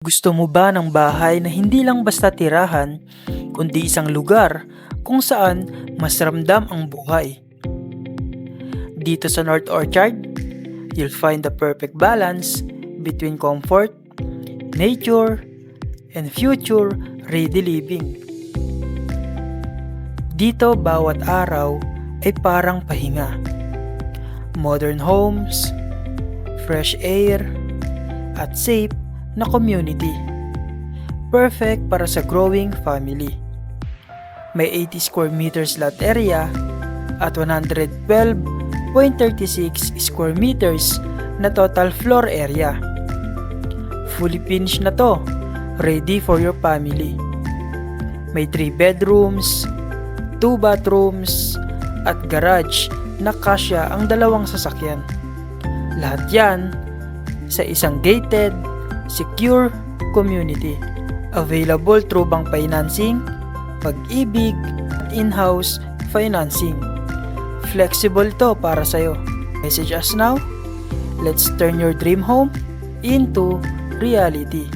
Gusto mo ba ng bahay na hindi lang basta tirahan, kundi isang lugar kung saan mas ramdam ang buhay? Dito sa North Orchard, you'll find the perfect balance between comfort, nature, and future-ready living. Dito bawat araw ay parang pahinga. Modern homes, fresh air, at safe na community. Perfect para sa growing family. May 80 square meters lot area at 112.36 square meters na total floor area. Fully finished na to, ready for your family. May 3 bedrooms, 2 bathrooms, at garage na kasya ang 2 sasakyan. Lahat yan sa isang gated, secure community. Available through bank financing, Pag-ibig, at in-house financing. Flexible to para sa'yo. Message us now. Let's turn your dream home into reality.